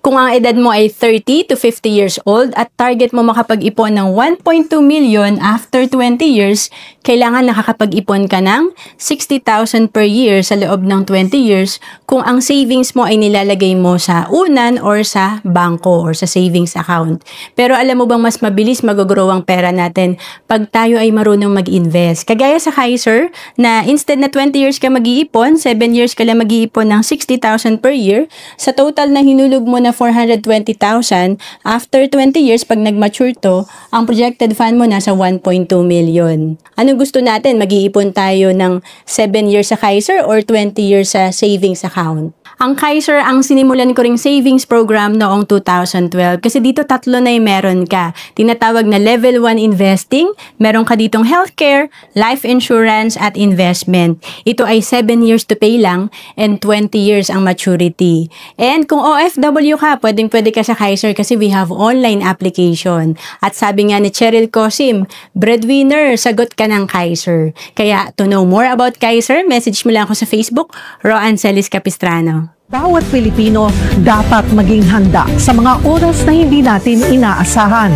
Kung ang edad mo ay 30 to 50 years old at target mo makapag-ipon ng 1.2 million after 20 years, kailangan nakakapag-ipon ka ng 60,000 per year sa loob ng 20 years kung ang savings mo ay nilalagay mo sa unan or sa bangko or sa savings account. Pero alam mo bang mas mabilis mag-grow ang pera natin pag tayo ay marunong mag-invest? Kagaya sa Kaiser na instead na 20 years ka mag-iipon, 7 years ka lang mag-iipon ng 60,000 per year, sa total na hinulog mo na 420,000, after 20 years, pag nag-mature to, ang projected fund mo nasa 1.2 million. Ano gusto natin? Mag-iipon tayo ng 7 years sa Kaiser or 20 years sa savings account? Ang Kaiser, ang sinimulan ko ring savings program noong 2012 kasi dito tatlo na yung meron ka. Tinatawag na level 1 investing, meron ka ditong healthcare, life insurance at investment. Ito ay 7 years to pay lang and 20 years ang maturity. And kung OFW ka, pwede ka sa Kaiser kasi we have online application. At sabi nga ni Cheryl Cosim, breadwinner, sagot ka ng Kaiser. Kaya to know more about Kaiser, message mo lang ako sa Facebook, Roan Celis Capistrano. Bawat Pilipino dapat maging handa sa mga oras na hindi natin inaasahan.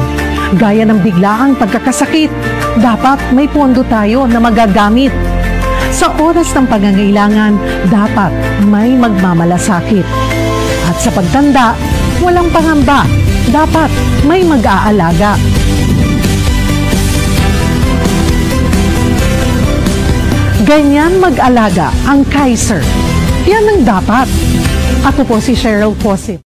Gaya ng biglaang pagkakasakit, dapat may pondo tayo na magagamit. Sa oras ng pangangailangan, dapat may magmamalasakit. At sa pagtanda, walang pangamba, dapat may mag-aalaga. Ganyan mag-alaga ang Kaiser. Yan ang dapat. Ako po si Cheryl Cosim.